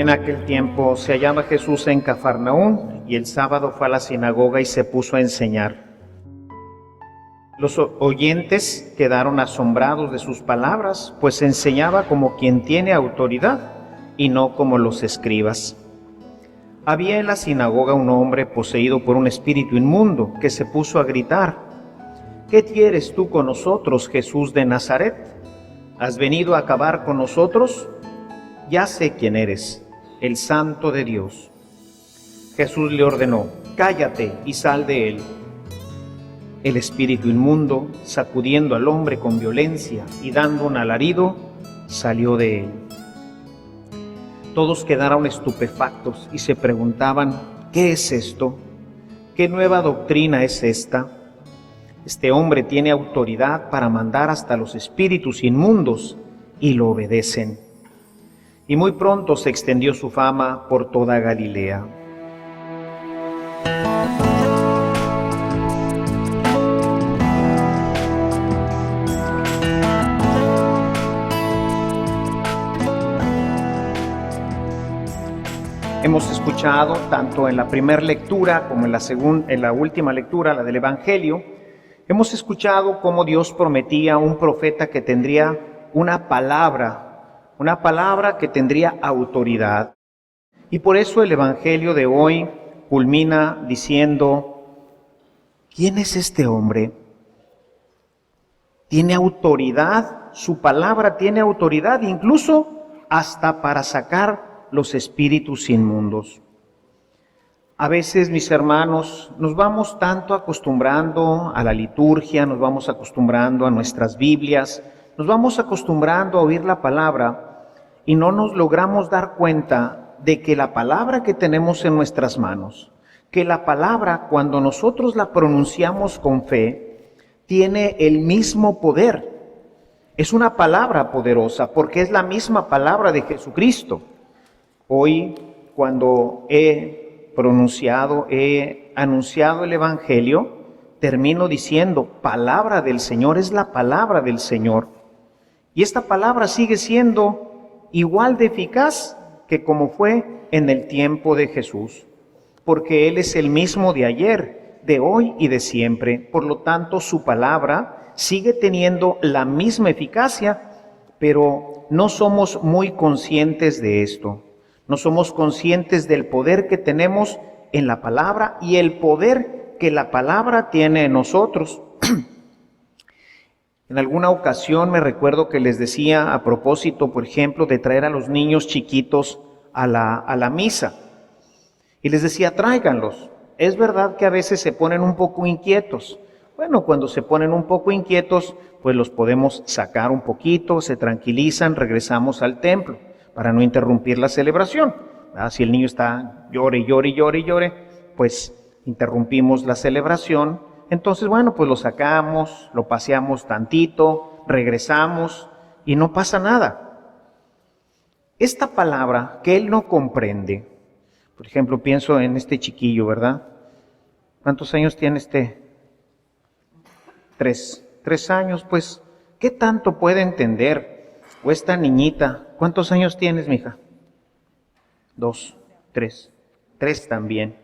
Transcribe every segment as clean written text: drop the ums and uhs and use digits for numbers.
En aquel tiempo se hallaba Jesús en Cafarnaún, y el sábado fue a la sinagoga y se puso a enseñar. Los oyentes quedaron asombrados de sus palabras, pues enseñaba como quien tiene autoridad y no como los escribas. Había en la sinagoga un hombre poseído por un espíritu inmundo que se puso a gritar: ¿Qué quieres tú con nosotros, Jesús de Nazaret? ¿Has venido a acabar con nosotros? Ya sé quién eres, el Santo de Dios. Jesús le ordenó: cállate y sal de él. El espíritu inmundo, sacudiendo al hombre con violencia y dando un alarido, salió de él. Todos quedaron estupefactos y se preguntaban: ¿qué es esto? ¿Qué nueva doctrina es esta? Este hombre tiene autoridad para mandar hasta los espíritus inmundos y lo obedecen. Y muy pronto se extendió su fama por toda Galilea. Hemos escuchado tanto en la primera lectura como en la última lectura, la del Evangelio, hemos escuchado cómo Dios prometía a un profeta que tendría una palabra que tendría autoridad. Y por eso el Evangelio de hoy culmina diciendo: ¿quién es este hombre? Tiene autoridad, su palabra tiene autoridad, incluso hasta para sacar los espíritus inmundos. A veces, mis hermanos, nos vamos tanto acostumbrando a la liturgia, nos vamos acostumbrando a nuestras Biblias, nos vamos acostumbrando a oír la palabra y no nos logramos dar cuenta de que la palabra que tenemos en nuestras manos, que la palabra, cuando nosotros la pronunciamos con fe, tiene el mismo poder. Es una palabra poderosa porque es la misma palabra de Jesucristo. Hoy, cuando he anunciado el Evangelio, termino diciendo: palabra del Señor, es la palabra del Señor. Y esta palabra sigue siendo igual de eficaz que como fue en el tiempo de Jesús, porque Él es el mismo de ayer, de hoy y de siempre. Por lo tanto, su palabra sigue teniendo la misma eficacia, pero no somos muy conscientes de esto. No somos conscientes del poder que tenemos en la palabra y el poder que la palabra tiene en nosotros. En alguna ocasión me recuerdo que les decía, a propósito, por ejemplo, de traer a los niños chiquitos a la misa. Y les decía: tráiganlos. Es verdad que a veces se ponen un poco inquietos. Bueno, cuando se ponen un poco inquietos, pues los podemos sacar un poquito, se tranquilizan, regresamos al templo, para no interrumpir la celebración. Si el niño está llore, pues interrumpimos la celebración. Entonces, bueno, pues lo sacamos, lo paseamos tantito, regresamos y no pasa nada. Esta palabra que él no comprende, por ejemplo, pienso en este chiquillo, ¿verdad? ¿Cuántos años tiene este? 3 años, pues, ¿qué tanto puede entender? O esta niñita, ¿cuántos años tienes, mija? 2, 3 también.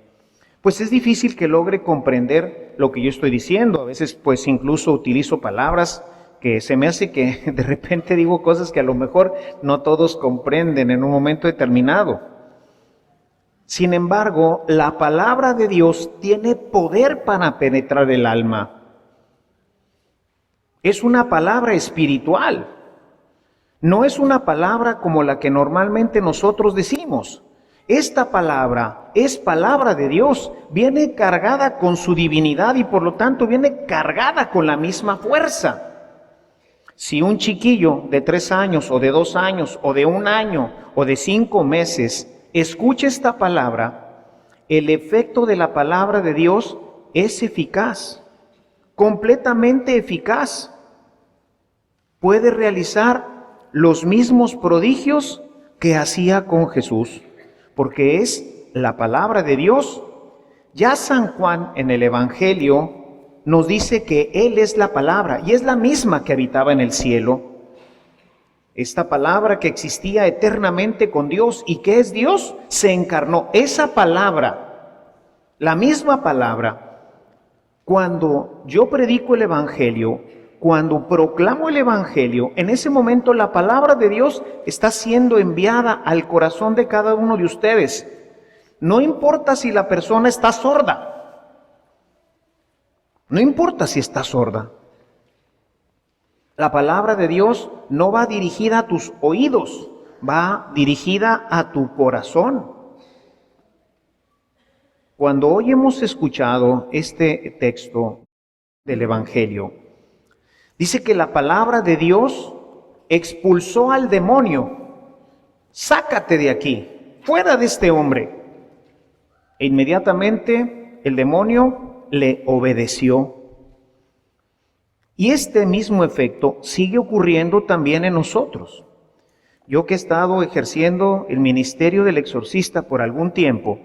Pues es difícil que logre comprender lo que yo estoy diciendo. A veces, pues, incluso utilizo palabras que se me hace que de repente digo cosas que a lo mejor no todos comprenden en un momento determinado. Sin embargo, la palabra de Dios tiene poder para penetrar el alma. Es una palabra espiritual. No es una palabra como la que normalmente nosotros decimos. Esta palabra es palabra de Dios, viene cargada con su divinidad y por lo tanto viene cargada con la misma fuerza. Si un chiquillo de 3 años o de 2 años o de 1 año o de 5 meses escucha esta palabra, el efecto de la palabra de Dios es eficaz, completamente eficaz. Puede realizar los mismos prodigios que hacía con Jesús, porque es la palabra de Dios. Ya San Juan en el Evangelio nos dice que Él es la palabra y es la misma que habitaba en el cielo. Esta palabra que existía eternamente con Dios y que es Dios, se encarnó. Esa palabra, la misma palabra, cuando yo predico el Evangelio, cuando proclamo el Evangelio, en ese momento la palabra de Dios está siendo enviada al corazón de cada uno de ustedes. No importa si la persona está sorda. No importa si está sorda. La palabra de Dios no va dirigida a tus oídos, va dirigida a tu corazón. Cuando hoy hemos escuchado este texto del Evangelio, dice que la palabra de Dios expulsó al demonio. Sácate de aquí, fuera de este hombre. E inmediatamente el demonio le obedeció. Y este mismo efecto sigue ocurriendo también en nosotros. Yo que he estado ejerciendo el ministerio del exorcista por algún tiempo,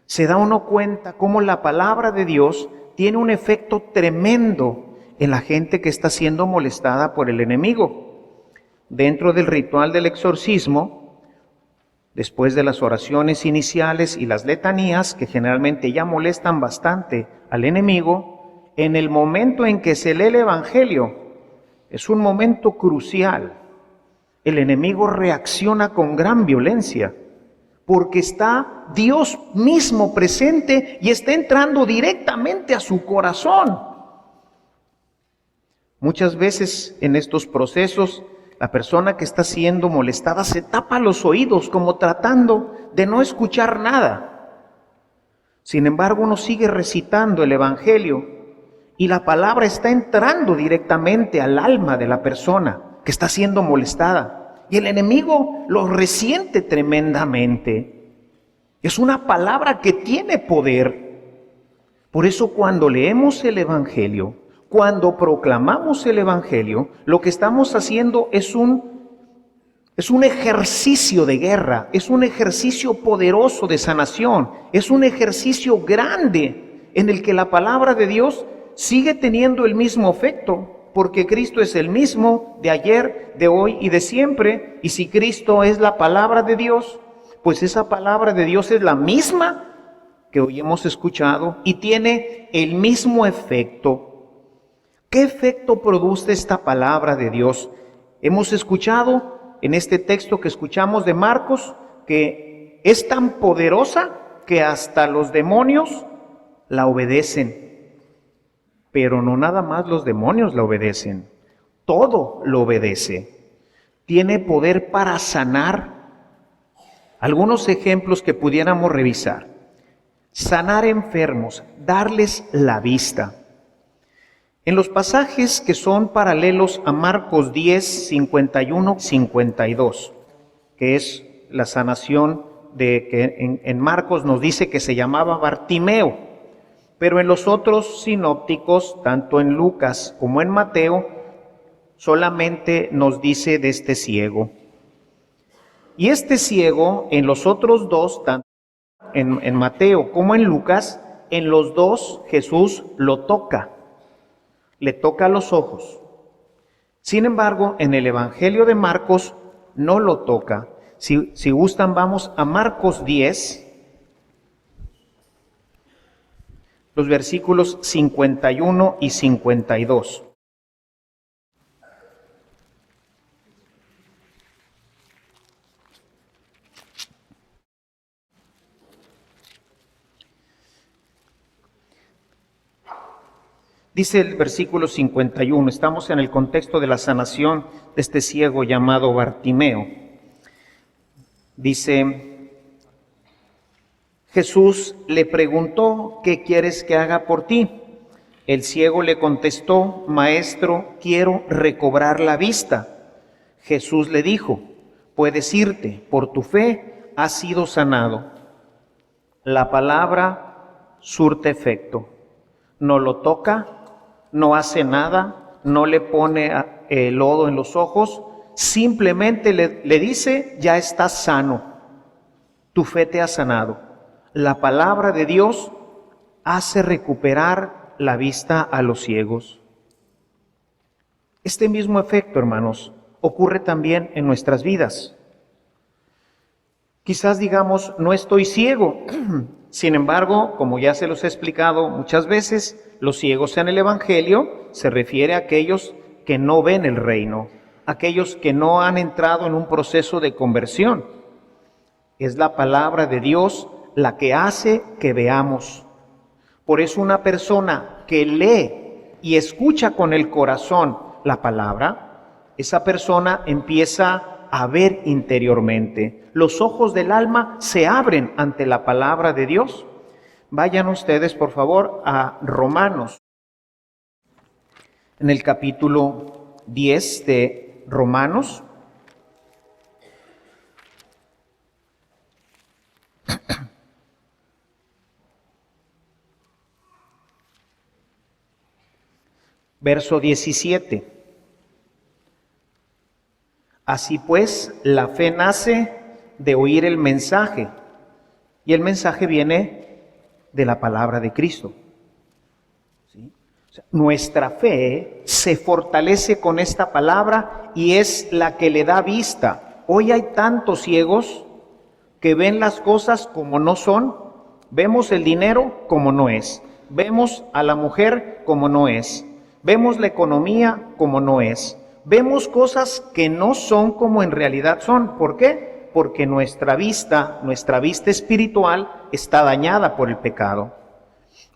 se da uno cuenta cómo la palabra de Dios tiene un efecto tremendo en la gente que está siendo molestada por el enemigo. Dentro del ritual del exorcismo, después de las oraciones iniciales y las letanías, que generalmente ya molestan bastante al enemigo, en el momento en que se lee el Evangelio, es un momento crucial. El enemigo reacciona con gran violencia, porque está Dios mismo presente y está entrando directamente a su corazón. Muchas veces en estos procesos, la persona que está siendo molestada se tapa los oídos como tratando de no escuchar nada. Sin embargo, uno sigue recitando el Evangelio y la palabra está entrando directamente al alma de la persona que está siendo molestada. Y el enemigo lo resiente tremendamente. Es una palabra que tiene poder. Por eso cuando leemos el Evangelio, cuando proclamamos el Evangelio, lo que estamos haciendo es un ejercicio de guerra, es un ejercicio poderoso de sanación, es un ejercicio grande en el que la palabra de Dios sigue teniendo el mismo efecto, porque Cristo es el mismo de ayer, de hoy y de siempre. Y si Cristo es la palabra de Dios, pues esa palabra de Dios es la misma que hoy hemos escuchado y tiene el mismo efecto. ¿Qué efecto produce esta palabra de Dios? Hemos escuchado en este texto que escuchamos de Marcos que es tan poderosa que hasta los demonios la obedecen. Pero no nada más los demonios la obedecen, todo lo obedece. Tiene poder para sanar. Algunos ejemplos que pudiéramos revisar: sanar enfermos, darles la vista. En los pasajes que son paralelos a Marcos 10, 51, 52, que es la sanación de que en Marcos nos dice que se llamaba Bartimeo, pero en los otros sinópticos, tanto en Lucas como en Mateo, solamente nos dice de este ciego. Y este ciego, en los otros dos, tanto en Mateo como en Lucas, en los dos Jesús lo toca, le toca los ojos. Sin embargo, en el Evangelio de Marcos no lo toca. Si gustan, vamos a Marcos 10, los versículos 51 y 52. Dice el versículo 51, estamos en el contexto de la sanación de este ciego llamado Bartimeo. Dice: Jesús le preguntó, ¿qué quieres que haga por ti? El ciego le contestó, Maestro, quiero recobrar la vista. Jesús le dijo, puedes irte, por tu fe has sido sanado. La palabra surte efecto. No lo toca, no hace nada, no le pone lodo en los ojos, simplemente le dice, ya estás sano, tu fe te ha sanado. La palabra de Dios hace recuperar la vista a los ciegos. Este mismo efecto, hermanos, ocurre también en nuestras vidas. Quizás digamos, no estoy ciego. Sin embargo, como ya se los he explicado muchas veces, los ciegos en el Evangelio se refiere a aquellos que no ven el reino, aquellos que no han entrado en un proceso de conversión. Es la palabra de Dios la que hace que veamos. Por eso una persona que lee y escucha con el corazón la palabra, esa persona empieza a ver interiormente. Los ojos del alma se abren ante la palabra de Dios. Vayan ustedes, por favor, a Romanos. En el capítulo 10 de Romanos. Verso 17. Así pues, la fe nace de oír el mensaje, y el mensaje viene de la palabra de Cristo. ¿Sí? O sea, nuestra fe se fortalece con esta palabra y es la que le da vista. Hoy hay tantos ciegos que ven las cosas como no son, vemos el dinero como no es, vemos a la mujer como no es, vemos la economía como no es. Vemos cosas que no son como en realidad son. ¿Por qué? Porque nuestra vista espiritual está dañada por el pecado.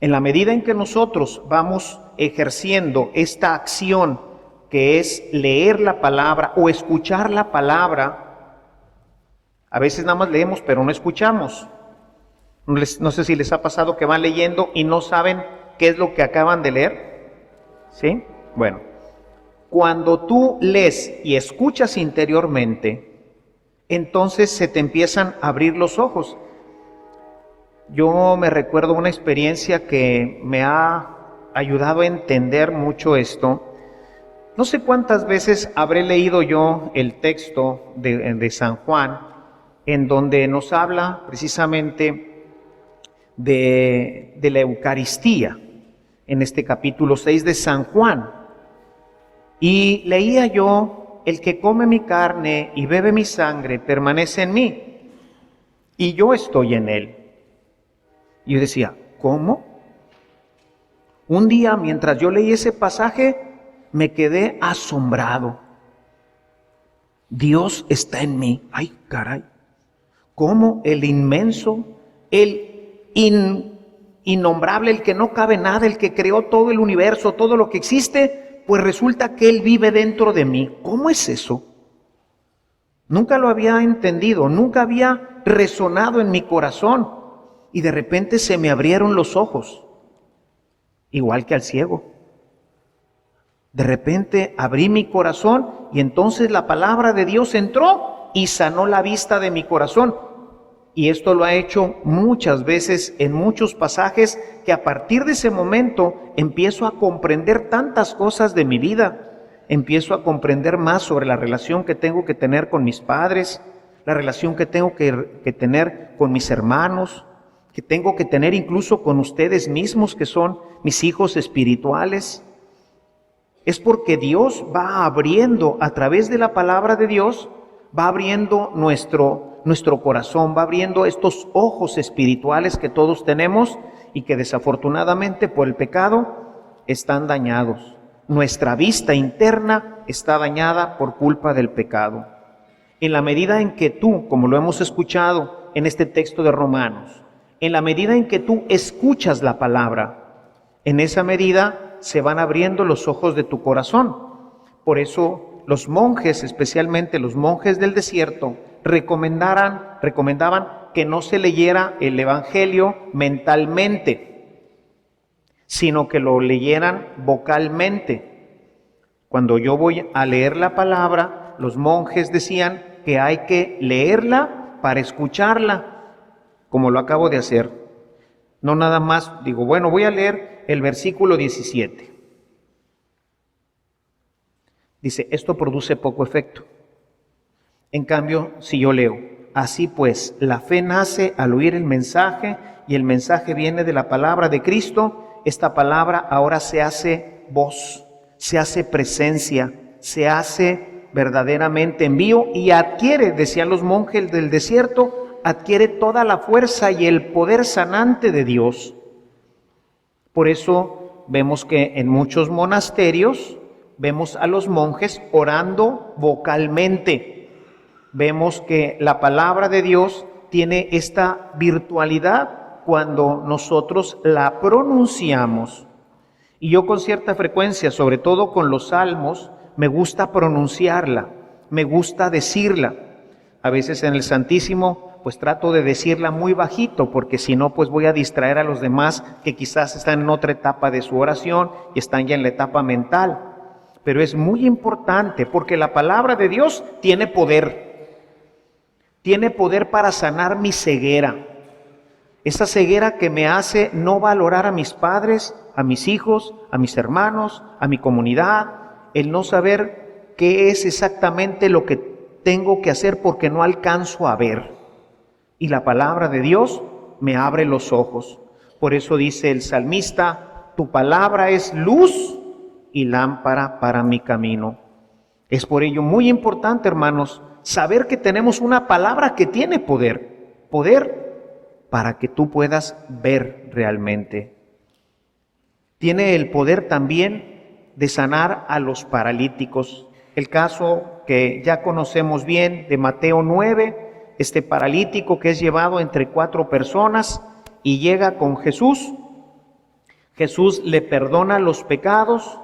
En la medida en que nosotros vamos ejerciendo esta acción que es leer la palabra o escuchar la palabra, a veces nada más leemos pero no escuchamos. No sé si les ha pasado que van leyendo y no saben qué es lo que acaban de leer. ¿Sí? Bueno. Cuando tú lees y escuchas interiormente, entonces se te empiezan a abrir los ojos. Yo me recuerdo una experiencia que me ha ayudado a entender mucho esto. No sé cuántas veces habré leído yo el texto de San Juan, en donde nos habla precisamente de la Eucaristía, en este capítulo 6 de San Juan. Y leía yo, el que come mi carne y bebe mi sangre permanece en mí, y yo estoy en él. Y yo decía, ¿cómo? Un día, mientras yo leí ese pasaje, me quedé asombrado. Dios está en mí. ¡Ay, caray! ¿Cómo el inmenso, el innombrable, el que no cabe nada, el que creó todo el universo, todo lo que existe, pues resulta que Él vive dentro de mí? ¿Cómo es eso? Nunca lo había entendido, nunca había resonado en mi corazón. Y de repente se me abrieron los ojos, igual que al ciego. De repente abrí mi corazón y entonces la palabra de Dios entró y sanó la vista de mi corazón. Y esto lo ha hecho muchas veces en muchos pasajes, que a partir de ese momento empiezo a comprender tantas cosas de mi vida. Empiezo a comprender más sobre la relación que tengo que tener con mis padres, la relación que tengo que tener con mis hermanos, que tengo que tener incluso con ustedes mismos, que son mis hijos espirituales. Es porque Dios va abriendo, a través de la palabra de Dios, va abriendo nuestro corazón, va abriendo estos ojos espirituales que todos tenemos y que desafortunadamente por el pecado están dañados. Nuestra vista interna está dañada por culpa del pecado. En la medida en que tú, como lo hemos escuchado en este texto de Romanos, en la medida en que tú escuchas la palabra, en esa medida se van abriendo los ojos de tu corazón. Por eso los monjes, especialmente los monjes del desierto, recomendaban que no se leyera el Evangelio mentalmente, sino que lo leyeran vocalmente. Cuando yo voy a leer la palabra, los monjes decían que hay que leerla para escucharla, como lo acabo de hacer. No nada más digo, bueno, voy a leer el versículo 17. Dice, esto produce poco efecto. En cambio, si yo leo, así pues, la fe nace al oír el mensaje y el mensaje viene de la palabra de Cristo, esta palabra ahora se hace voz, se hace presencia, se hace verdaderamente envío y adquiere, decían los monjes del desierto, adquiere toda la fuerza y el poder sanante de Dios. Por eso vemos que en muchos monasterios vemos a los monjes orando vocalmente. Vemos que la palabra de Dios tiene esta virtualidad cuando nosotros la pronunciamos. Y yo con cierta frecuencia, sobre todo con los salmos, me gusta pronunciarla, me gusta decirla. A veces en el Santísimo, pues trato de decirla muy bajito, porque si no, pues voy a distraer a los demás que quizás están en otra etapa de su oración y están ya en la etapa mental. Pero es muy importante porque la palabra de Dios tiene poder. Tiene poder para sanar mi ceguera. Esa ceguera que me hace no valorar a mis padres, a mis hijos, a mis hermanos, a mi comunidad, el no saber qué es exactamente lo que tengo que hacer porque no alcanzo a ver. Y la palabra de Dios me abre los ojos. Por eso dice el salmista, tu palabra es luz y lámpara para mi camino. Es por ello muy importante, hermanos, saber que tenemos una palabra que tiene poder. Poder para que tú puedas ver realmente. Tiene el poder también de sanar a los paralíticos. El caso que ya conocemos bien de Mateo 9, este paralítico que es llevado entre 4 personas y llega con Jesús. Jesús le perdona los pecados,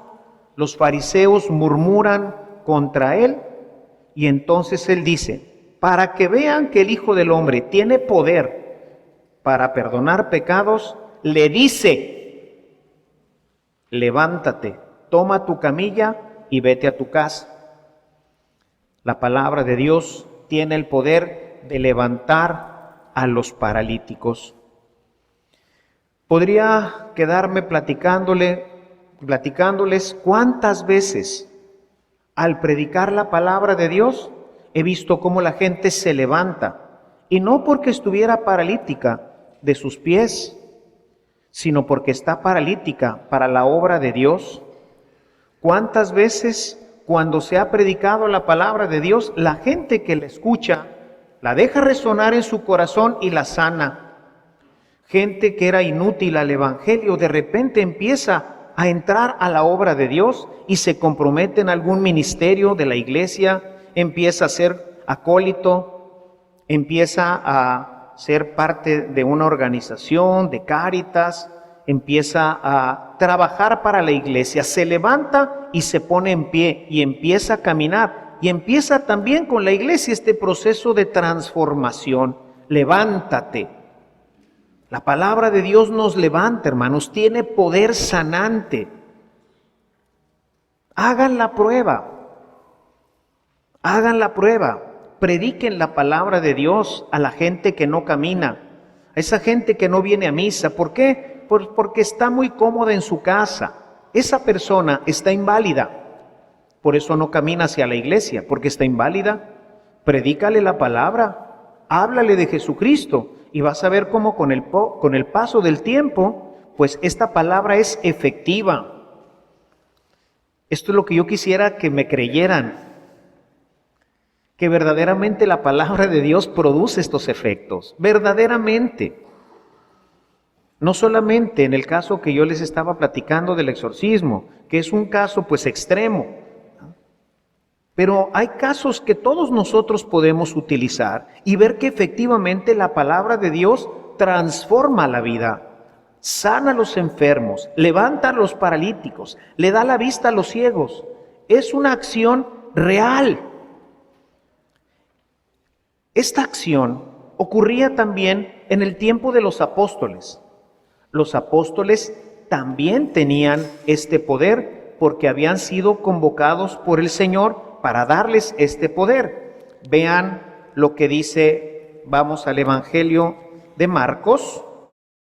los fariseos murmuran contra él y entonces él dice, para que vean que el Hijo del Hombre tiene poder para perdonar pecados, le dice, levántate, toma tu camilla y vete a tu casa. La palabra de Dios tiene el poder de levantar a los paralíticos. Podría quedarme platicándoles cuántas veces al predicar la palabra de Dios he visto cómo la gente se levanta, y no porque estuviera paralítica de sus pies, sino porque está paralítica para la obra de Dios. ¿Cuántas veces cuando se ha predicado la palabra de Dios, la gente que la escucha, la deja resonar en su corazón y la sana? Gente que era inútil al Evangelio, de repente empieza a entrar a la obra de Dios y se compromete en algún ministerio de la iglesia, empieza a ser acólito, empieza a ser parte de una organización, de Cáritas, empieza a trabajar para la iglesia, se levanta y se pone en pie y empieza a caminar y empieza también con la iglesia este proceso de transformación. Levántate. La palabra de Dios nos levanta, hermanos, tiene poder sanante. Hagan la prueba. Hagan la prueba. Prediquen la palabra de Dios a la gente que no camina, a esa gente que no viene a misa. ¿Por qué? Porque está muy cómoda en su casa. Esa persona está inválida, por eso no camina hacia la iglesia, porque está inválida. Predícale la palabra, háblale de Jesucristo y vas a ver cómo con el paso del tiempo, pues esta palabra es efectiva. Esto es lo que yo quisiera que me creyeran, que verdaderamente la palabra de Dios produce estos efectos, verdaderamente. No solamente en el caso que yo les estaba platicando del exorcismo, que es un caso pues extremo, pero hay casos que todos nosotros podemos utilizar y ver que efectivamente la palabra de Dios transforma la vida, sana a los enfermos, levanta a los paralíticos, le da la vista a los ciegos. Es una acción real. Esta acción ocurría también en el tiempo de los apóstoles. Los apóstoles también tenían este poder porque habían sido convocados por el Señor para darles este poder. Vean lo que dice, vamos al Evangelio de Marcos,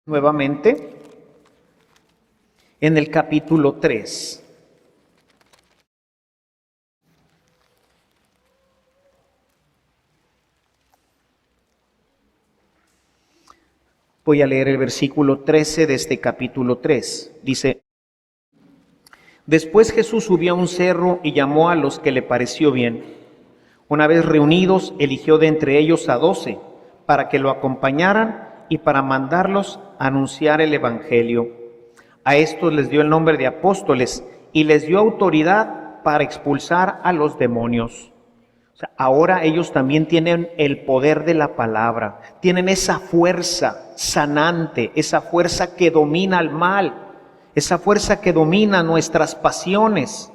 nuevamente, en el capítulo 3. Voy a leer el versículo 13 de este capítulo 3. Dice, Después Jesús subió a un cerro y llamó a los que le pareció bien. Una vez reunidos, eligió de entre ellos a 12 para que lo acompañaran y para mandarlos a anunciar el Evangelio. A estos les dio el nombre de apóstoles y les dio autoridad para expulsar a los demonios. O sea, ahora ellos también tienen el poder de la palabra, tienen esa fuerza sanante, esa fuerza que domina al mal, esa fuerza que domina nuestras pasiones.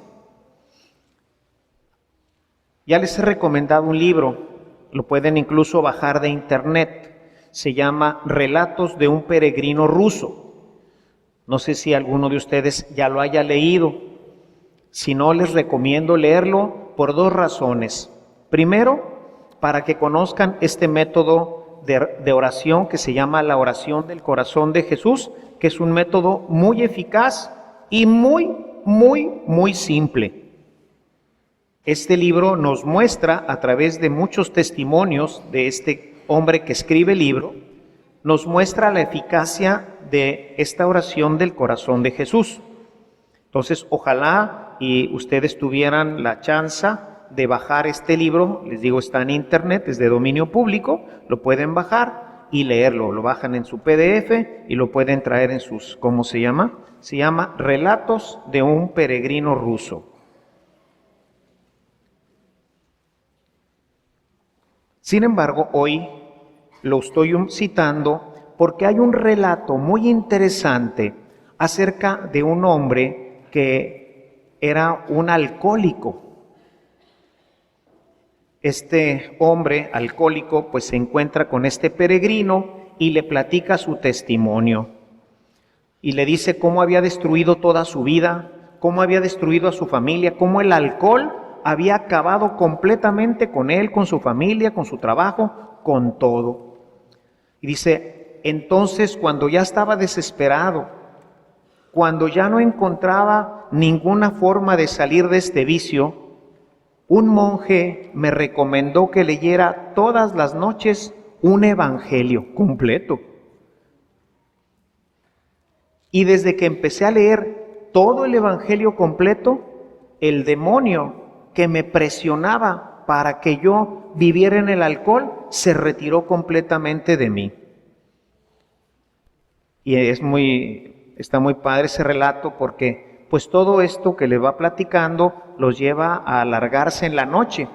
Ya les he recomendado un libro, lo pueden incluso bajar de internet, se llama Relatos de un peregrino ruso. No sé si alguno de ustedes ya lo haya leído, si no les recomiendo leerlo por 2 razones. Primero, para que conozcan este método de oración que se llama la oración del corazón de Jesús, que es un método muy eficaz y muy simple. Este libro nos muestra a través de muchos testimonios de este hombre que escribe el libro, nos muestra la eficacia de esta oración del corazón de Jesús. Entonces, ojalá y ustedes tuvieran la chance de bajar este libro. Les digo, está en internet, es de dominio público, lo pueden bajar y leerlo. Lo bajan en su PDF y lo pueden traer en sus, ¿cómo se llama? Se llama Relatos de un peregrino ruso. Sin embargo, hoy lo estoy citando porque hay un relato muy interesante acerca de un hombre que era un alcohólico. Este hombre alcohólico pues se encuentra con este peregrino y le platica su testimonio. Y le dice cómo había destruido toda su vida, cómo había destruido a su familia, cómo el alcohol había acabado completamente con él, con su familia, con su trabajo, con todo. Y dice, entonces cuando ya estaba desesperado, cuando ya no encontraba ninguna forma de salir de este vicio, un monje me recomendó que leyera todas las noches un evangelio completo. Y desde que empecé a leer todo el evangelio completo, el demonio que me presionaba para que yo viviera en el alcohol se retiró completamente de mí. Y está muy padre ese relato porque pues todo esto que le va platicando los lleva a alargarse en la noche.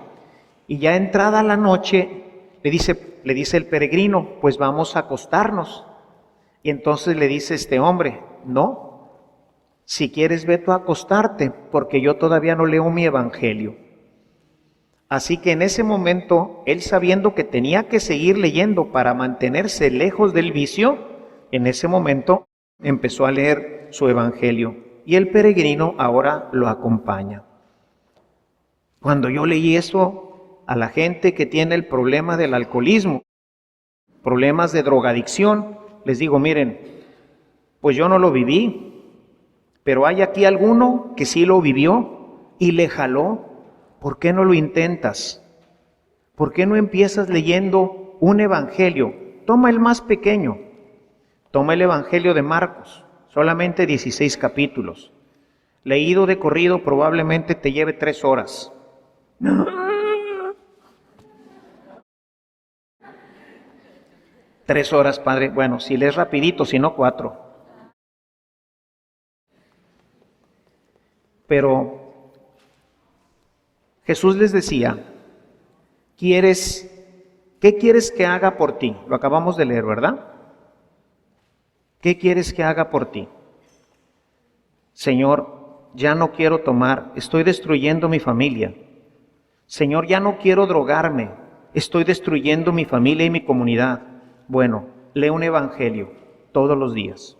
Y ya entrada la noche le dice el peregrino, pues vamos a acostarnos. Y entonces le dice este hombre, no, si quieres ve tú a acostarte, porque yo todavía no leo mi evangelio. Así que en ese momento, él sabiendo que tenía que seguir leyendo para mantenerse lejos del vicio, en ese momento empezó a leer su evangelio. Y el peregrino ahora lo acompaña. Cuando yo leí eso a la gente que tiene el problema del alcoholismo, problemas de drogadicción, les digo, miren, pues yo no lo viví, pero hay aquí alguno que sí lo vivió y le jaló. ¿Por qué no lo intentas? ¿Por qué no empiezas leyendo un evangelio? Toma el más pequeño. Toma el evangelio de Marcos, solamente 16 capítulos. Leído de corrido probablemente te lleve 3 horas. 3 horas, padre. Bueno, si lees rapidito, si no 4. Pero Jesús les decía, ¿qué quieres que haga por ti? Lo acabamos de leer, ¿verdad? ¿Qué quieres que haga por ti? Señor, ya no quiero tomar, estoy destruyendo mi familia. Señor, ya no quiero drogarme, estoy destruyendo mi familia y mi comunidad. Bueno, lee un evangelio todos los días.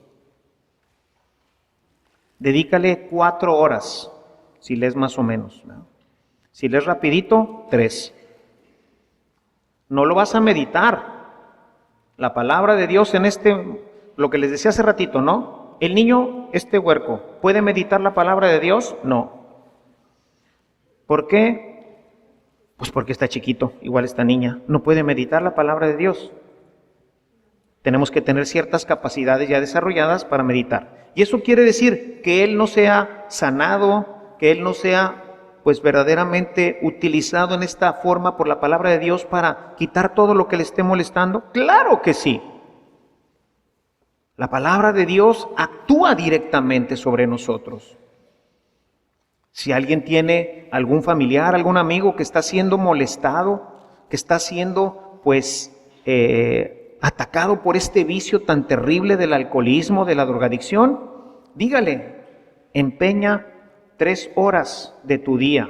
Dedícale 4 horas, si lees más o menos, ¿no? Si lees rapidito, 3. No lo vas a meditar. La palabra de Dios en lo que les decía hace ratito, ¿no? El niño, huerco, ¿puede meditar la palabra de Dios? No. ¿Por qué? Pues porque está chiquito, igual esta niña. No puede meditar la palabra de Dios. Tenemos que tener ciertas capacidades ya desarrolladas para meditar. Y eso quiere decir que él no sea sanado, que él no sea pues verdaderamente utilizado en esta forma por la palabra de Dios para quitar todo lo que le esté molestando. ¡Claro que sí! La palabra de Dios actúa directamente sobre nosotros. Si alguien tiene algún familiar, algún amigo que está siendo molestado, que está siendo pues atacado por este vicio tan terrible del alcoholismo, de la drogadicción, dígale, empeña 3 horas de tu día.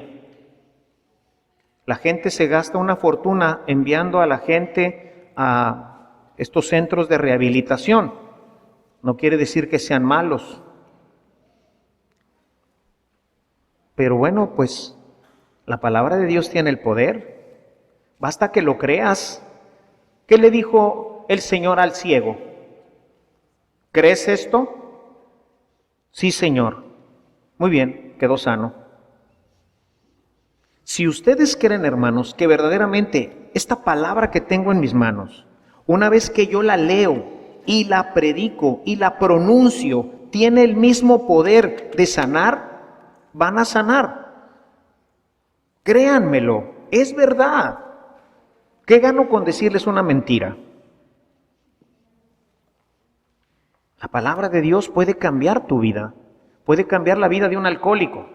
La gente se gasta una fortuna enviando a la gente a estos centros de rehabilitación. No quiere decir que sean malos. Pero bueno, pues la palabra de Dios tiene el poder. Basta que lo creas. ¿Qué le dijo el Señor al ciego? ¿Crees esto? Sí, Señor. Muy bien, quedó sano. Si ustedes creen, hermanos, que verdaderamente esta palabra que tengo en mis manos, una vez que yo la leo y la predico y la pronuncio, tiene el mismo poder de sanar, van a sanar. Créanmelo, es verdad. ¿Qué gano con decirles una mentira? La palabra de Dios puede cambiar tu vida, puede cambiar la vida de un alcohólico,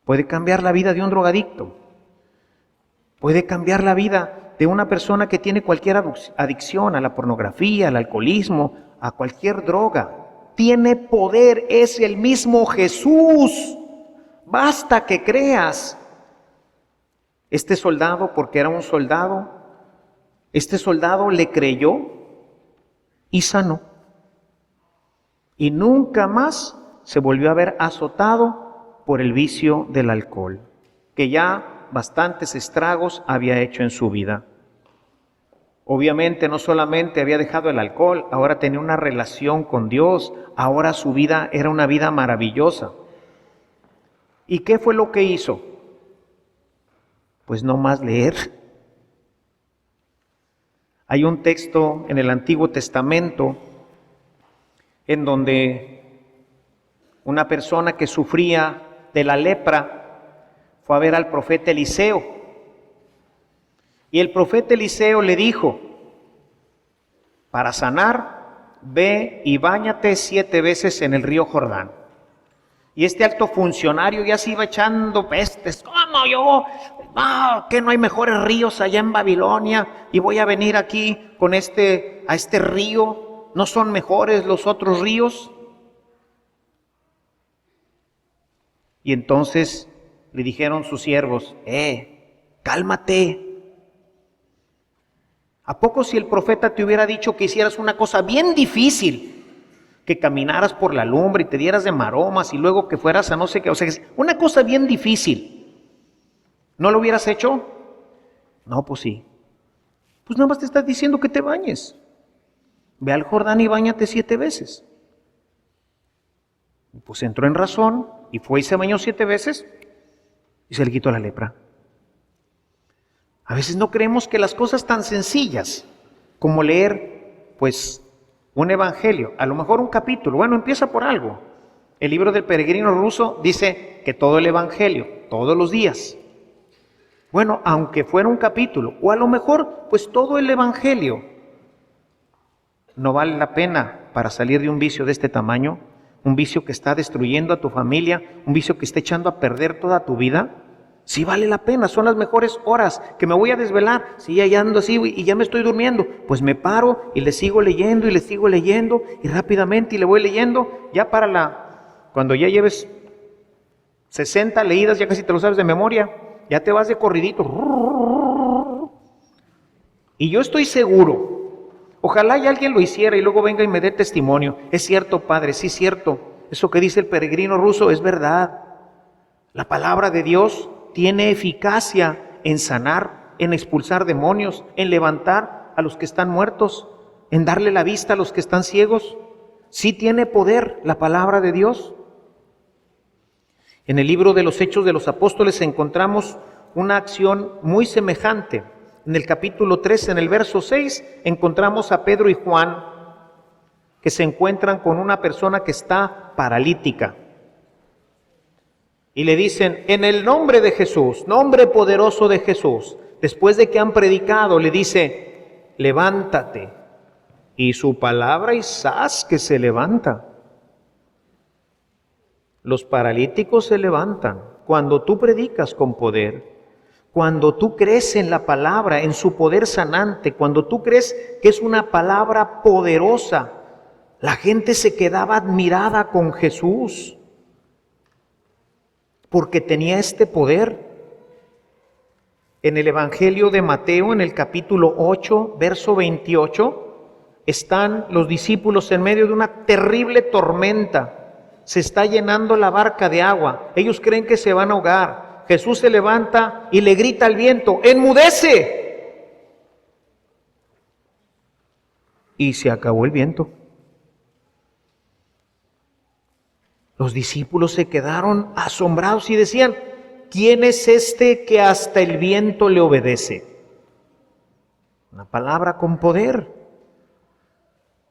puede cambiar la vida de un drogadicto, puede cambiar la vida de una persona que tiene cualquier adicción a la pornografía, al alcoholismo, a cualquier droga. Tiene poder, es el mismo Jesús. Basta que creas. Este soldado, porque era un soldado, este soldado le creyó y sanó. Y nunca más se volvió a ver azotado por el vicio del alcohol, que ya bastantes estragos había hecho en su vida. Obviamente no solamente había dejado el alcohol, ahora tenía una relación con Dios, ahora su vida era una vida maravillosa. ¿Y qué fue lo que hizo? Pues no más leer. Hay un texto en el Antiguo Testamento en donde una persona que sufría de la lepra fue a ver al profeta Eliseo. Y el profeta Eliseo le dijo, para sanar, ve y báñate 7 veces en el río Jordán. Y este alto funcionario ya se iba echando pestes. ¿Cómo yo? No, que no hay mejores ríos allá en Babilonia y voy a venir aquí a este río. ¿No son mejores los otros ríos? Y entonces le dijeron sus siervos, cálmate. ¿A poco si el profeta te hubiera dicho que hicieras una cosa bien difícil, que caminaras por la lumbre y te dieras de maromas y luego que fueras a no sé qué, o sea, una cosa bien difícil, ¿no lo hubieras hecho? No, pues sí. Pues nada más te estás diciendo que te bañes. Ve al Jordán y báñate 7 veces. Pues entró en razón y fue y se bañó 7 veces y se le quitó la lepra. A veces no creemos que las cosas tan sencillas como leer, pues, un evangelio, a lo mejor un capítulo, bueno, empieza por algo. El libro del peregrino ruso dice que todo el evangelio, todos los días. Bueno, aunque fuera un capítulo, o a lo mejor, pues todo el evangelio, no vale la pena para salir de un vicio de este tamaño, un vicio que está destruyendo a tu familia, un vicio que está echando a perder toda tu vida. Sí vale la pena, son las mejores horas, que me voy a desvelar, si ya ando así y ya me estoy durmiendo, pues me paro y le sigo leyendo y le sigo leyendo y rápidamente y le voy leyendo, ya cuando ya lleves 60 leídas, ya casi te lo sabes de memoria, ya te vas de corridito. Y yo estoy seguro, ojalá y alguien lo hiciera y luego venga y me dé testimonio. Es cierto, padre, sí es cierto, eso que dice el peregrino ruso es verdad. La palabra de Dios tiene eficacia en sanar, en expulsar demonios, en levantar a los que están muertos, en darle la vista a los que están ciegos. Sí tiene poder la palabra de Dios. En el libro de los Hechos de los Apóstoles encontramos una acción muy semejante En el capítulo 3, en el verso 6, encontramos a Pedro y Juan que se encuentran con una persona que está paralítica. Y le dicen, en el nombre de Jesús, nombre poderoso de Jesús, después de que han predicado, le dice, levántate. Y su palabra y ¡zas! Que se levanta. Los paralíticos se levantan cuando tú predicas con poder. Cuando tú crees en la palabra, en su poder sanante, cuando tú crees que es una palabra poderosa, la gente se quedaba admirada con Jesús, porque tenía este poder. En el Evangelio de Mateo, en el capítulo 8, verso 28, están los discípulos en medio de una terrible tormenta. Se está llenando la barca de agua. Ellos creen que se van a ahogar. Jesús se levanta y le grita al viento, ¡enmudece! Y se acabó el viento. Los discípulos se quedaron asombrados y decían, ¿quién es este que hasta el viento le obedece? Una palabra con poder.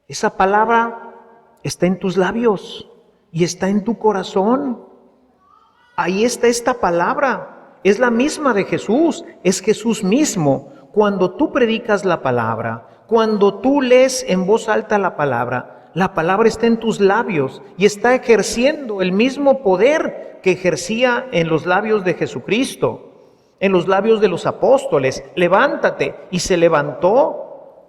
Esa palabra está en tus labios y está en tu corazón. Ahí está esta palabra, es la misma de Jesús, es Jesús mismo. Cuando tú predicas la palabra, cuando tú lees en voz alta la palabra está en tus labios y está ejerciendo el mismo poder que ejercía en los labios de Jesucristo, en los labios de los apóstoles. Levántate, y se levantó.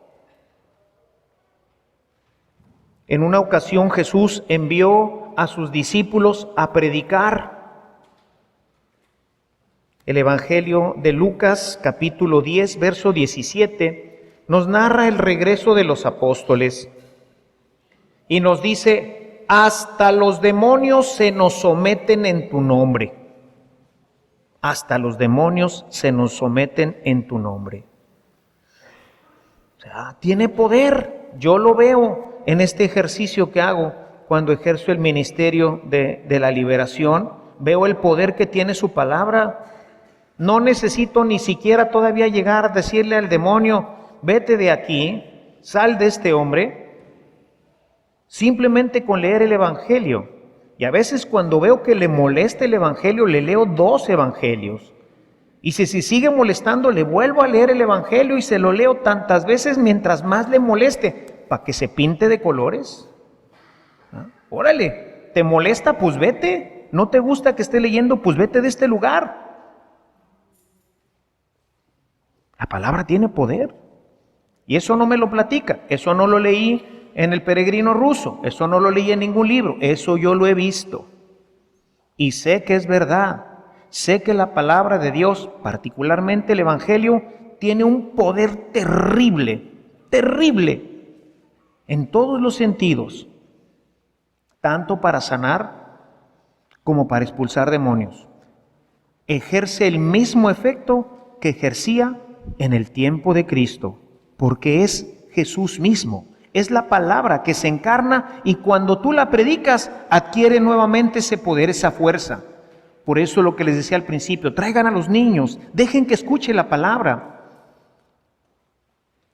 En una ocasión Jesús envió a sus discípulos a predicar. El Evangelio de Lucas, capítulo 10, verso 17, nos narra el regreso de los apóstoles y nos dice, hasta los demonios se nos someten en tu nombre. Hasta los demonios se nos someten en tu nombre. O sea, tiene poder. Yo lo veo en este ejercicio que hago cuando ejerzo el ministerio de la liberación. Veo el poder que tiene su palabra. No necesito ni siquiera todavía llegar a decirle al demonio, vete de aquí, sal de este hombre. Simplemente con leer el Evangelio. Y a veces cuando veo que le molesta el Evangelio, le leo 2 evangelios. Y si sigue molestando, le vuelvo a leer el Evangelio y se lo leo tantas veces mientras más le moleste, para que se pinte de colores. ¿Ah? Órale, ¿te molesta? Pues vete. ¿No te gusta que esté leyendo? Pues vete de este lugar. La palabra tiene poder. Y eso no me lo platica, eso no lo leí en El Peregrino Ruso, eso no lo leí en ningún libro, eso yo lo he visto. Y sé que es verdad, sé que la palabra de Dios, particularmente el Evangelio, tiene un poder terrible, terrible, en todos los sentidos, tanto para sanar como para expulsar demonios. Ejerce el mismo efecto que ejercía en el tiempo de Cristo, porque es Jesús mismo, es la palabra que se encarna y cuando tú la predicas adquiere nuevamente ese poder, esa fuerza. Por eso lo que les decía al principio, traigan a los niños, dejen que escuche la palabra.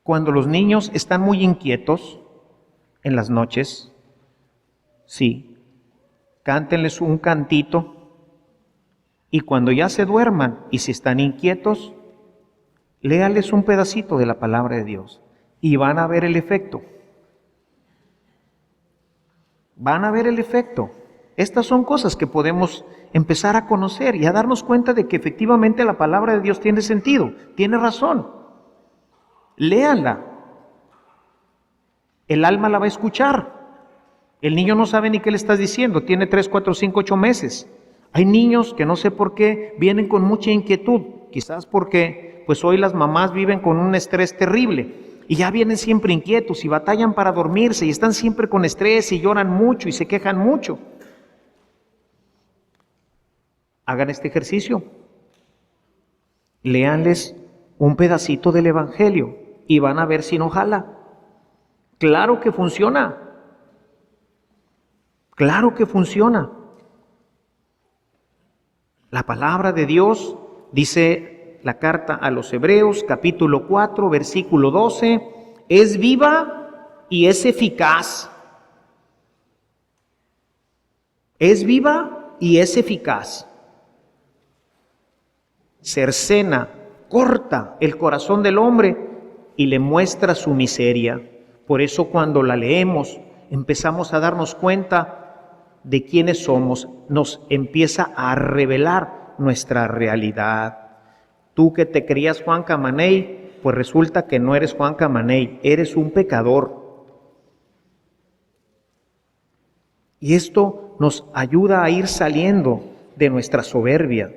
Cuando los niños están muy inquietos en las noches, sí, cántenles un cantito y cuando ya se duerman y si están inquietos, léales un pedacito de la palabra de Dios y van a ver el efecto. Van a ver el efecto. Estas son cosas que podemos empezar a conocer y a darnos cuenta de que efectivamente la palabra de Dios tiene sentido, tiene razón. Léanla. El alma la va a escuchar. El niño no sabe ni qué le estás diciendo, tiene 3, 4, 5, 8 meses. Hay niños que no sé por qué vienen con mucha inquietud, quizás porque pues hoy las mamás viven con un estrés terrible y ya vienen siempre inquietos y batallan para dormirse y están siempre con estrés y lloran mucho y se quejan mucho. Hagan este ejercicio. Léanles un pedacito del Evangelio y van a ver si no jala. Claro que funciona. Claro que funciona. La palabra de Dios dice la carta a los Hebreos, capítulo 4, versículo 12, es viva y es eficaz. Es viva y es eficaz. Cercena, corta el corazón del hombre y le muestra su miseria. Por eso cuando la leemos empezamos a darnos cuenta de quiénes somos, nos empieza a revelar nuestra realidad. Tú que te creías Juan Camaney, pues resulta que no eres Juan Camaney, eres un pecador. Y esto nos ayuda a ir saliendo de nuestra soberbia,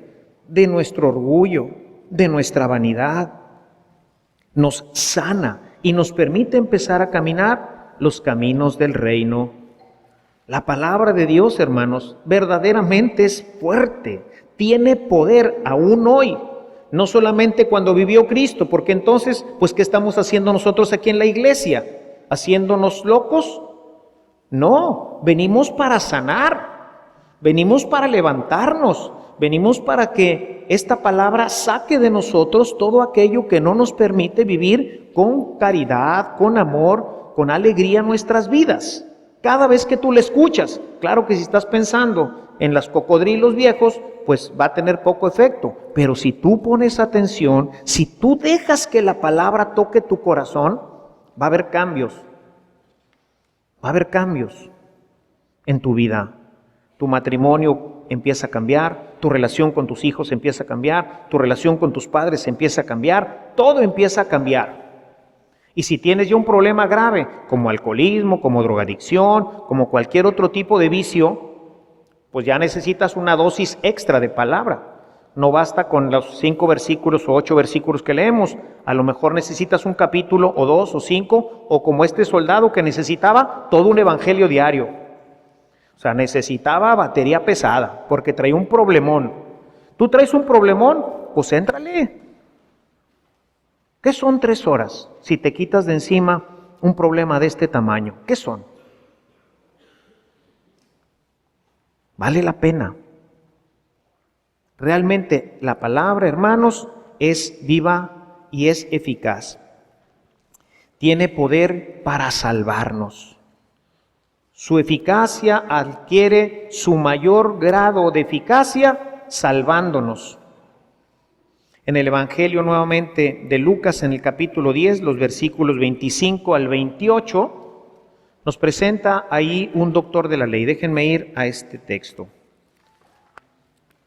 de nuestro orgullo, de nuestra vanidad. Nos sana y nos permite empezar a caminar los caminos del reino. La palabra de Dios, hermanos, verdaderamente es fuerte, tiene poder aún hoy, no solamente cuando vivió Cristo, porque entonces, pues, ¿qué estamos haciendo nosotros aquí en la iglesia? ¿Haciéndonos locos? No, venimos para sanar, venimos para levantarnos, venimos para que esta palabra saque de nosotros todo aquello que no nos permite vivir con caridad, con amor, con alegría nuestras vidas. Cada vez que tú la escuchas, claro que si estás pensando en los cocodrilos viejos, pues va a tener poco efecto. Pero si tú pones atención, si tú dejas que la palabra toque tu corazón, va a haber cambios. Va a haber cambios en tu vida. Tu matrimonio empieza a cambiar, tu relación con tus hijos empieza a cambiar, tu relación con tus padres empieza a cambiar, todo empieza a cambiar. Y si tienes ya un problema grave, como alcoholismo, como drogadicción, como cualquier otro tipo de vicio, pues ya necesitas una dosis extra de palabra. No basta con los 5 versículos o 8 versículos que leemos. A lo mejor necesitas un capítulo o 2 o 5, o como este soldado que necesitaba todo un evangelio diario. O sea, necesitaba batería pesada porque traía un problemón. ¿Tú traes un problemón? Pues éntrale. ¿Qué son 3 horas si te quitas de encima un problema de este tamaño? ¿Qué son? Vale la pena. Realmente la palabra, hermanos, es viva y es eficaz. Tiene poder para salvarnos. Su eficacia adquiere su mayor grado de eficacia salvándonos. En el Evangelio nuevamente de Lucas, en el capítulo 10, los versículos 25 al 28, nos presenta ahí un doctor de la ley. Déjenme ir a este texto.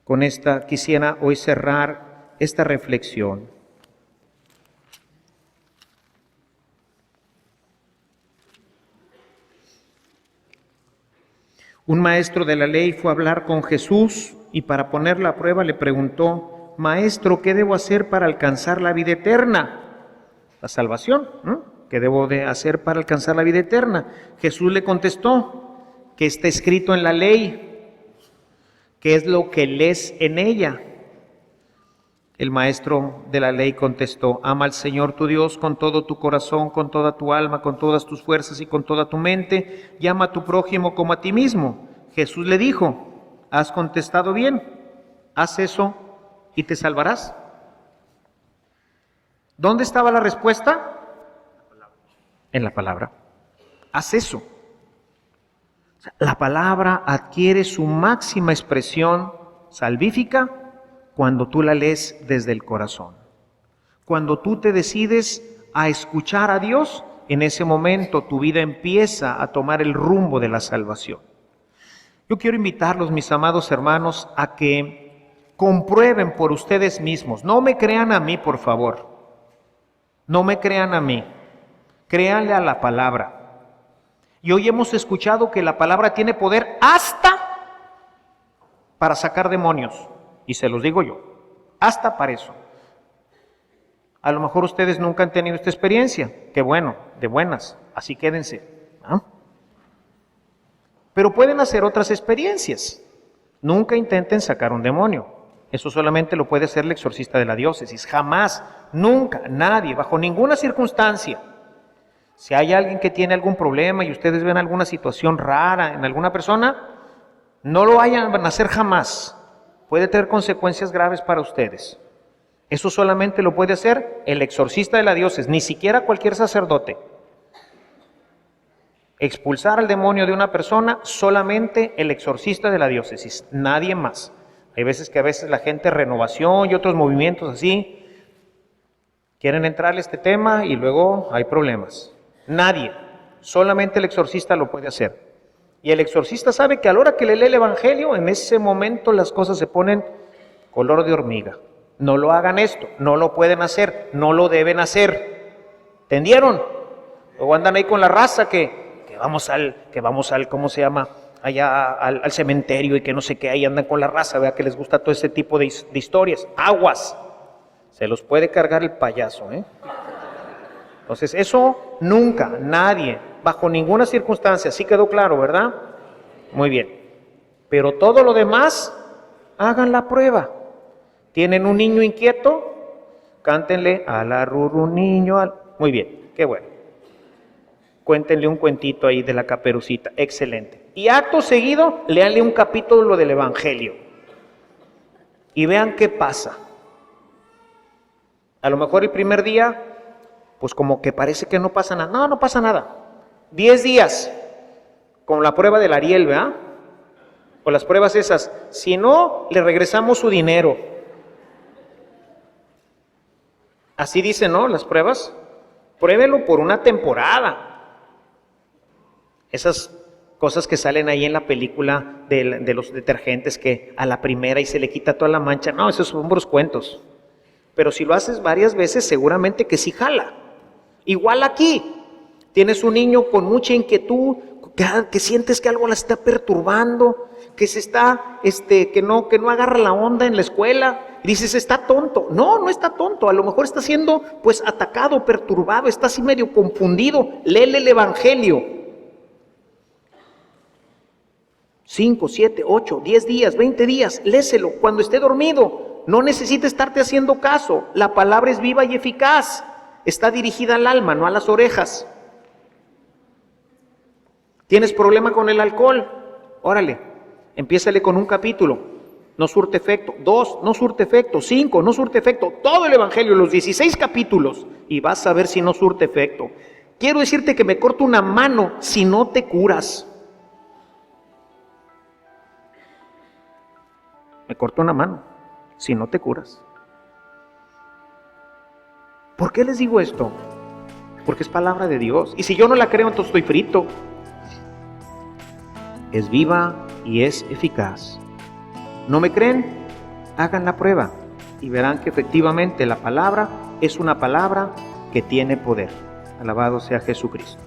Con esta quisiera hoy cerrar esta reflexión. Un maestro de la ley fue a hablar con Jesús y para ponerla a prueba le preguntó: Maestro, ¿qué debo hacer para alcanzar la vida eterna? La salvación, ¿no? ¿Qué debo de hacer para alcanzar la vida eterna? Jesús le contestó: ¿qué está escrito en la ley? ¿Qué es lo que lees en ella? El maestro de la ley contestó: ama al Señor tu Dios con todo tu corazón, con toda tu alma, con todas tus fuerzas y con toda tu mente, y ama a tu prójimo como a ti mismo. Jesús le dijo: has contestado bien, haz eso y te salvarás. ¿Dónde estaba la respuesta? En la palabra. Haz eso. La palabra adquiere su máxima expresión salvífica cuando tú la lees desde el corazón. Cuando tú te decides a escuchar a Dios, en ese momento tu vida empieza a tomar el rumbo de la salvación. Yo quiero invitarlos, mis amados hermanos, a que comprueben por ustedes mismos. No me crean a mí, por favor. No me crean a mí. Créanle a la palabra. Y hoy hemos escuchado que la palabra tiene poder hasta para sacar demonios. Y se los digo yo, hasta para eso. A lo mejor ustedes nunca han tenido esta experiencia. Qué bueno, de buenas, así quédense. ¿Ah? Pero pueden hacer otras experiencias. Nunca intenten sacar un demonio. Eso solamente lo puede hacer el exorcista de la diócesis. Jamás, nunca, nadie, bajo ninguna circunstancia. Si hay alguien que tiene algún problema y ustedes ven alguna situación rara en alguna persona, no lo vayan a hacer jamás. Puede tener consecuencias graves para ustedes. Eso solamente lo puede hacer el exorcista de la diócesis, ni siquiera cualquier sacerdote. Expulsar al demonio de una persona, solamente el exorcista de la diócesis, nadie más. Hay veces que la gente Renovación y otros movimientos así quieren entrarle a este tema y luego hay problemas. Nadie, solamente el exorcista lo puede hacer. Y el exorcista sabe que a la hora que le lee el evangelio, en ese momento las cosas se ponen color de hormiga. No lo hagan esto, no lo pueden hacer, no lo deben hacer. ¿Entendieron? Luego andan ahí con la raza que vamos al, ¿cómo se llama? Allá al cementerio y que no sé qué, ahí andan con la raza, ¿verdad? Que les gusta todo ese tipo de historias. Aguas, se los puede cargar el payaso, ¿eh? Entonces eso nunca, nadie, bajo ninguna circunstancia, sí quedó claro, ¿verdad? Muy bien, pero todo lo demás, hagan la prueba. ¿Tienen un niño inquieto? Cántenle a la ruru niño, muy bien, qué bueno. Cuéntenle un cuentito ahí de la Caperucita, excelente. Y acto seguido, léanle un capítulo del Evangelio y vean qué pasa. A lo mejor el primer día, pues como que parece que no pasa nada. No, no pasa nada. 10 días, como la prueba del Ariel, ¿verdad? O las pruebas esas. Si no, le regresamos su dinero. Así dicen, ¿no? Las pruebas. Pruébelo por una temporada. Esas cosas que salen ahí en la película de los detergentes que a la primera y se le quita toda la mancha. No, esos son puros cuentos. Pero si lo haces varias veces, seguramente que sí jala. Igual aquí, tienes un niño con mucha inquietud, que sientes que algo la está perturbando, que se está, que no agarra la onda en la escuela. Y dices, está tonto. No, no está tonto. A lo mejor está siendo pues atacado, perturbado, está así medio confundido. Léele el Evangelio. 5, 7, 8, 10 días, 20 días, léselo cuando esté dormido. No necesita estarte haciendo caso. La palabra es viva y eficaz. Está dirigida al alma, no a las orejas. ¿Tienes problema con el alcohol? Órale, empiézale con un capítulo. No surte efecto. 2, no surte efecto. 5, no surte efecto. Todo el Evangelio, los 16 capítulos. Y vas a ver si no surte efecto. Quiero decirte que me corto una mano si no te curas. Me corto una mano si no te curas. ¿Por qué les digo esto? Porque es palabra de Dios. Y si yo no la creo, entonces estoy frito. Es viva y es eficaz. ¿No me creen? Hagan la prueba y verán que efectivamente la palabra es una palabra que tiene poder. Alabado sea Jesucristo.